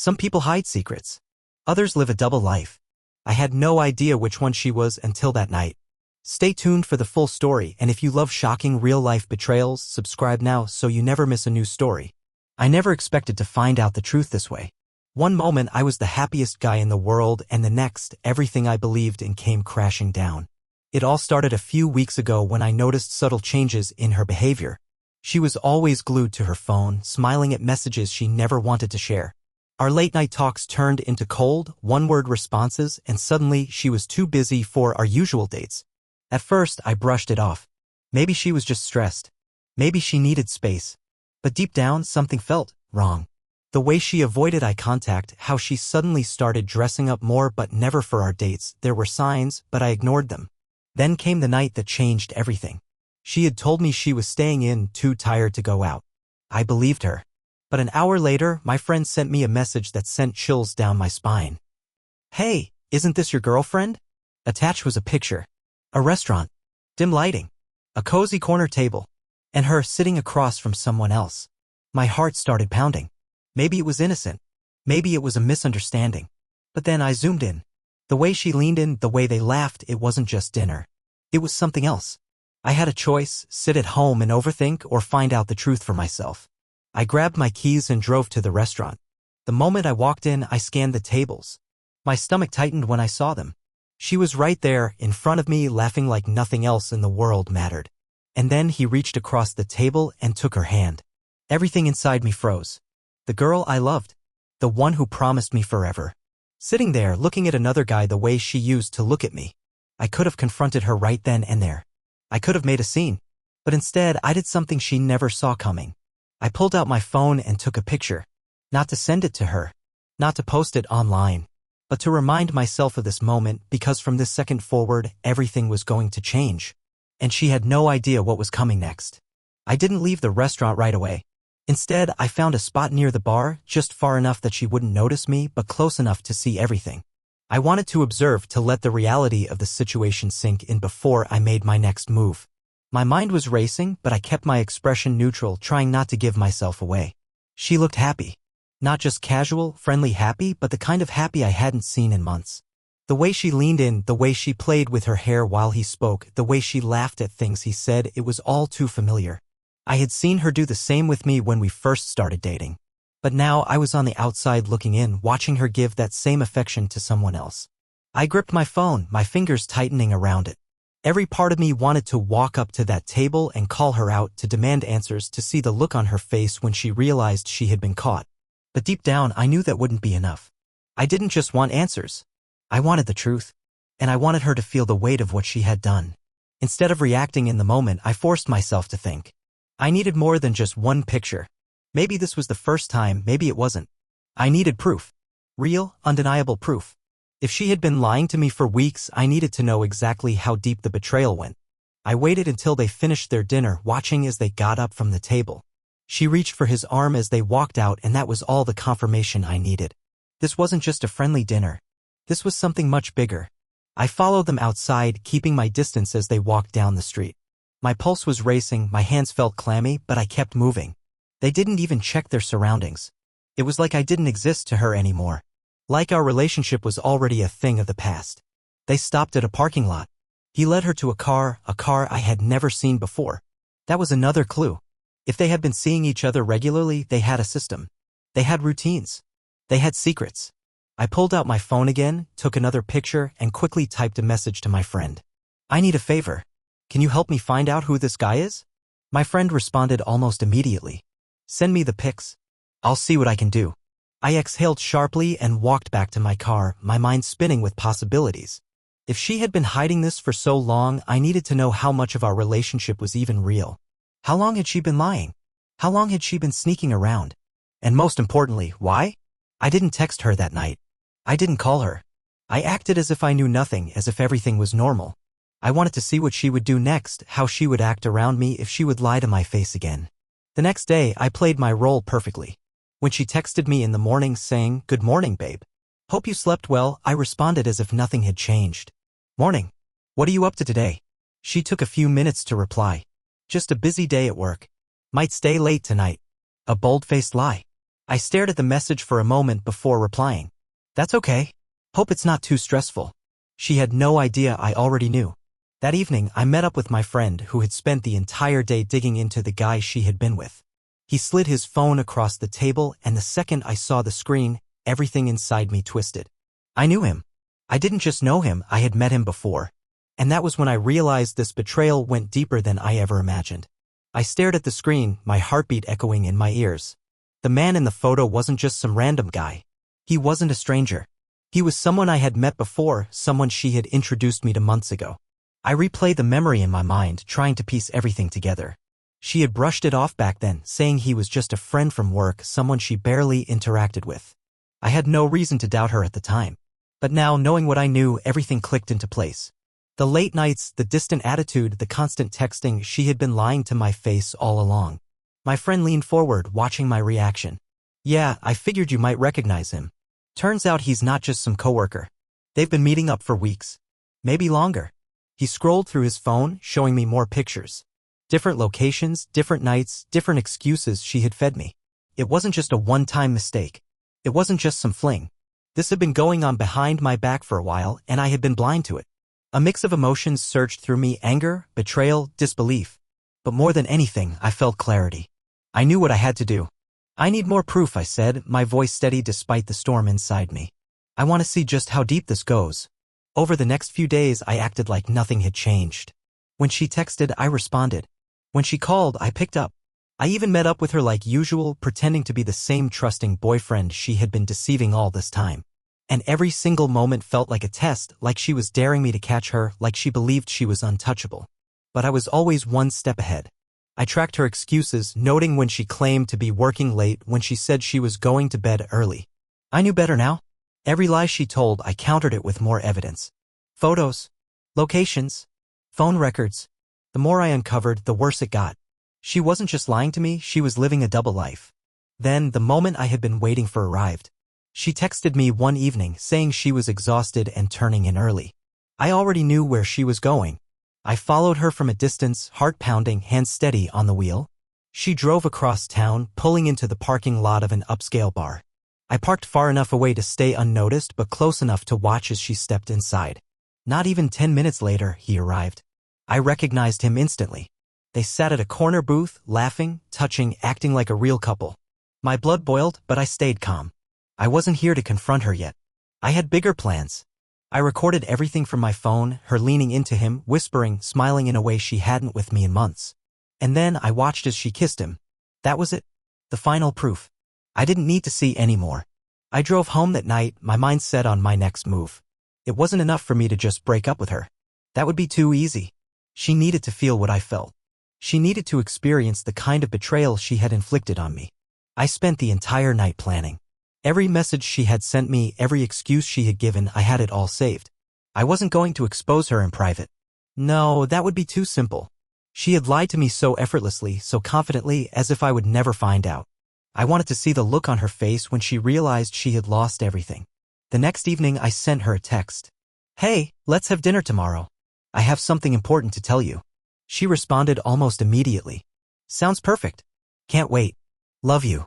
Some people hide secrets. Others live a double life. I had no idea which one she was until that night. Stay tuned for the full story, and if you love shocking real-life betrayals, subscribe now so you never miss a new story. I never expected to find out the truth this way. One moment I was the happiest guy in the world, and the next, everything I believed in came crashing down. It all started a few weeks ago when I noticed subtle changes in her behavior. She was always glued to her phone, smiling at messages she never wanted to share. Our late-night talks turned into cold, one-word responses, and suddenly she was too busy for our usual dates. At first, I brushed it off. Maybe she was just stressed. Maybe she needed space. But deep down, something felt wrong. The way she avoided eye contact, how she suddenly started dressing up more but never for our dates, there were signs, but I ignored them. Then came the night that changed everything. She had told me she was staying in, too tired to go out. I believed her. But an hour later, my friend sent me a message that sent chills down my spine. "Hey, isn't this your girlfriend?" Attached was a picture. A restaurant. Dim lighting. A cozy corner table. And her sitting across from someone else. My heart started pounding. Maybe it was innocent. Maybe it was a misunderstanding. But then I zoomed in. The way she leaned in, the way they laughed, it wasn't just dinner. It was something else. I had a choice: sit at home and overthink, or find out the truth for myself. I grabbed my keys and drove to the restaurant. The moment I walked in, I scanned the tables. My stomach tightened when I saw them. She was right there, in front of me, laughing like nothing else in the world mattered. And then he reached across the table and took her hand. Everything inside me froze. The girl I loved. The one who promised me forever. Sitting there, looking at another guy the way she used to look at me. I could have confronted her right then and there. I could have made a scene. But instead, I did something she never saw coming. I pulled out my phone and took a picture. Not to send it to her. Not to post it online. But to remind myself of this moment, because from this second forward, everything was going to change. And she had no idea what was coming next. I didn't leave the restaurant right away. Instead, I found a spot near the bar, just far enough that she wouldn't notice me, but close enough to see everything. I wanted to observe, to let the reality of the situation sink in before I made my next move. My mind was racing, but I kept my expression neutral, trying not to give myself away. She looked happy. Not just casual, friendly happy, but the kind of happy I hadn't seen in months. The way she leaned in, the way she played with her hair while he spoke, the way she laughed at things he said, it was all too familiar. I had seen her do the same with me when we first started dating. But now I was on the outside looking in, watching her give that same affection to someone else. I gripped my phone, my fingers tightening around it. Every part of me wanted to walk up to that table and call her out, to demand answers, to see the look on her face when she realized she had been caught. But deep down, I knew that wouldn't be enough. I didn't just want answers. I wanted the truth. And I wanted her to feel the weight of what she had done. Instead of reacting in the moment, I forced myself to think. I needed more than just one picture. Maybe this was the first time, maybe it wasn't. I needed proof. Real, undeniable proof. If she had been lying to me for weeks, I needed to know exactly how deep the betrayal went. I waited until they finished their dinner, watching as they got up from the table. She reached for his arm as they walked out, and that was all the confirmation I needed. This wasn't just a friendly dinner. This was something much bigger. I followed them outside, keeping my distance as they walked down the street. My pulse was racing, my hands felt clammy, but I kept moving. They didn't even check their surroundings. It was like I didn't exist to her anymore. Like our relationship was already a thing of the past. They stopped at a parking lot. He led her to a car I had never seen before. That was another clue. If they had been seeing each other regularly, they had a system. They had routines. They had secrets. I pulled out my phone again, took another picture, and quickly typed a message to my friend. "I need a favor. Can you help me find out who this guy is?" My friend responded almost immediately. "Send me the pics. I'll see what I can do." I exhaled sharply and walked back to my car, my mind spinning with possibilities. If she had been hiding this for so long, I needed to know how much of our relationship was even real. How long had she been lying? How long had she been sneaking around? And most importantly, why? I didn't text her that night. I didn't call her. I acted as if I knew nothing, as if everything was normal. I wanted to see what she would do next, how she would act around me if she would lie to my face again. The next day, I played my role perfectly. When she texted me in the morning saying, "Good morning, babe. Hope you slept well," I responded as if nothing had changed. "Morning. What are you up to today?" She took a few minutes to reply. "Just a busy day at work. Might stay late tonight." A bold-faced lie. I stared at the message for a moment before replying. That's okay. Hope it's not too stressful. She had no idea I already knew. That evening, I met up with my friend who had spent the entire day digging into the guy she had been with. He slid his phone across the table, and the second I saw the screen, everything inside me twisted. I knew him. I didn't just know him, I had met him before. And that was when I realized this betrayal went deeper than I ever imagined. I stared at the screen, my heartbeat echoing in my ears. The man in the photo wasn't just some random guy. He wasn't a stranger. He was someone I had met before, someone she had introduced me to months ago. I replayed the memory in my mind, trying to piece everything together. She had brushed it off back then, saying he was just a friend from work, someone she barely interacted with. I had no reason to doubt her at the time. But now, knowing what I knew, everything clicked into place. The late nights, the distant attitude, the constant texting, she had been lying to my face all along. My friend leaned forward, watching my reaction. Yeah, I figured you might recognize him. Turns out he's not just some coworker. They've been meeting up for weeks. Maybe longer. He scrolled through his phone, showing me more pictures. Different locations, different nights, different excuses she had fed me. It wasn't just a one-time mistake. It wasn't just some fling. This had been going on behind my back for a while, and I had been blind to it. A mix of emotions surged through me: anger, betrayal, disbelief. But more than anything, I felt clarity. I knew what I had to do. I need more proof, I said, my voice steady despite the storm inside me. I want to see just how deep this goes. Over the next few days, I acted like nothing had changed. When she texted, I responded. When she called, I picked up. I even met up with her like usual, pretending to be the same trusting boyfriend she had been deceiving all this time. And every single moment felt like a test, like she was daring me to catch her, like she believed she was untouchable. But I was always one step ahead. I tracked her excuses, noting when she claimed to be working late, when she said she was going to bed early. I knew better now. Every lie she told, I countered it with more evidence. Photos, locations, phone records. The more I uncovered, the worse it got. She wasn't just lying to me, she was living a double life. Then, the moment I had been waiting for arrived. She texted me one evening, saying she was exhausted and turning in early. I already knew where she was going. I followed her from a distance, heart pounding, hands steady on the wheel. She drove across town, pulling into the parking lot of an upscale bar. I parked far enough away to stay unnoticed, but close enough to watch as she stepped inside. Not even 10 minutes later, he arrived. I recognized him instantly. They sat at a corner booth, laughing, touching, acting like a real couple. My blood boiled, but I stayed calm. I wasn't here to confront her yet. I had bigger plans. I recorded everything from my phone, her leaning into him, whispering, smiling in a way she hadn't with me in months. And then I watched as she kissed him. That was it. The final proof. I didn't need to see any more. I drove home that night, my mind set on my next move. It wasn't enough for me to just break up with her. That would be too easy. She needed to feel what I felt. She needed to experience the kind of betrayal she had inflicted on me. I spent the entire night planning. Every message she had sent me, every excuse she had given, I had it all saved. I wasn't going to expose her in private. No, that would be too simple. She had lied to me so effortlessly, so confidently, as if I would never find out. I wanted to see the look on her face when she realized she had lost everything. The next evening, I sent her a text. Hey, let's have dinner tomorrow. I have something important to tell you. She responded almost immediately. Sounds perfect. Can't wait. Love you.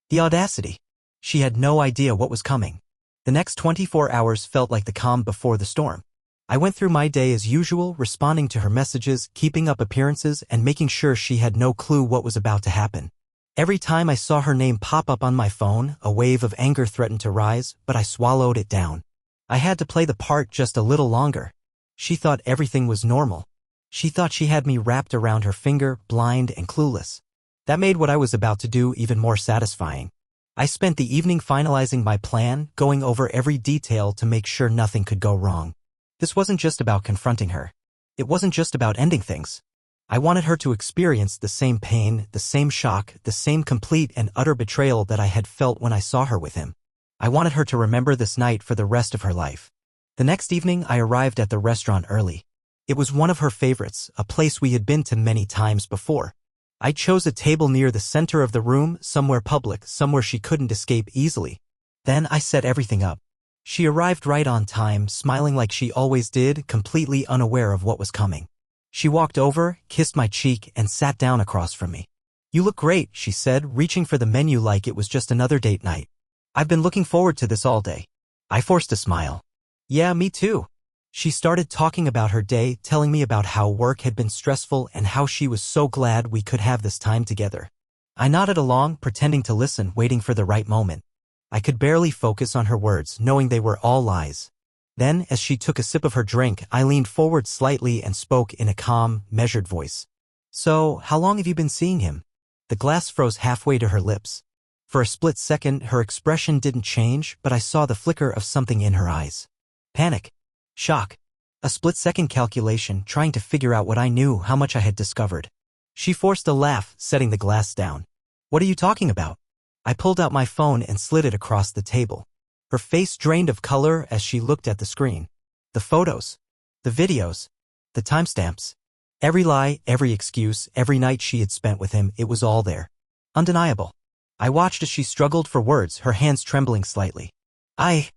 The audacity. She had no idea what was coming. The next 24 hours felt like the calm before the storm. I went through my day as usual, responding to her messages, keeping up appearances, and making sure she had no clue what was about to happen. Every time I saw her name pop up on my phone, a wave of anger threatened to rise, but I swallowed it down. I had to play the part just a little longer. She thought everything was normal. She thought she had me wrapped around her finger, blind and clueless. That made what I was about to do even more satisfying. I spent the evening finalizing my plan, going over every detail to make sure nothing could go wrong. This wasn't just about confronting her. It wasn't just about ending things. I wanted her to experience the same pain, the same shock, the same complete and utter betrayal that I had felt when I saw her with him. I wanted her to remember this night for the rest of her life. The next evening, I arrived at the restaurant early. It was one of her favorites, a place we had been to many times before. I chose a table near the center of the room, somewhere public, somewhere she couldn't escape easily. Then I set everything up. She arrived right on time, smiling like she always did, completely unaware of what was coming. She walked over, kissed my cheek, and sat down across from me. You look great, she said, reaching for the menu like it was just another date night. I've been looking forward to this all day. I forced a smile. Yeah, me too. She started talking about her day, telling me about how work had been stressful and how she was so glad we could have this time together. I nodded along, pretending to listen, waiting for the right moment. I could barely focus on her words, knowing they were all lies. Then, as she took a sip of her drink, I leaned forward slightly and spoke in a calm, measured voice. So, how long have you been seeing him? The glass froze halfway to her lips. For a split second, her expression didn't change, but I saw the flicker of something in her eyes. Panic. Shock. A split-second calculation, trying to figure out what I knew, how much I had discovered. She forced a laugh, setting the glass down. What are you talking about? I pulled out my phone and slid it across the table. Her face drained of color as she looked at the screen. The photos. The videos. The timestamps. Every lie, every excuse, every night she had spent with him, it was all there. Undeniable. I watched as she struggled for words, her hands trembling slightly. I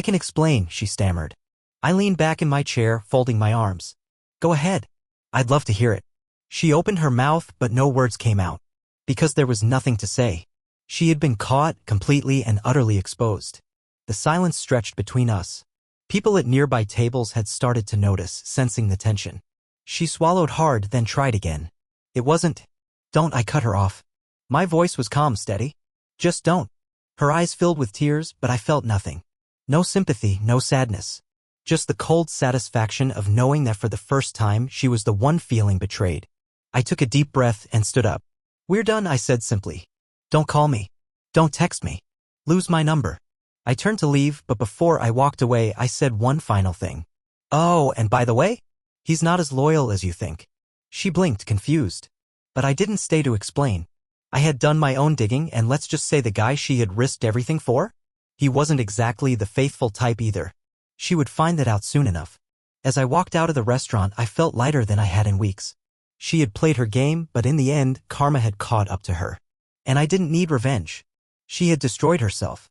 can explain, she stammered. I leaned back in my chair, folding my arms. Go ahead. I'd love to hear it. She opened her mouth, but no words came out. Because there was nothing to say. She had been caught, completely and utterly exposed. The silence stretched between us. People at nearby tables had started to notice, sensing the tension. She swallowed hard, then tried again. It wasn't. Don't, I cut her off. My voice was calm, steady. Just don't. Her eyes filled with tears, but I felt nothing. No sympathy, no sadness. Just the cold satisfaction of knowing that for the first time she was the one feeling betrayed. I took a deep breath and stood up. We're done, I said simply. Don't call me. Don't text me. Lose my number. I turned to leave, but before I walked away I said one final thing. Oh, and by the way, he's not as loyal as you think. She blinked, confused. But I didn't stay to explain. I had done my own digging, and let's just say the guy she had risked everything for? He wasn't exactly the faithful type either. She would find that out soon enough. As I walked out of the restaurant, I felt lighter than I had in weeks. She had played her game, but in the end, karma had caught up to her. And I didn't need revenge. She had destroyed herself.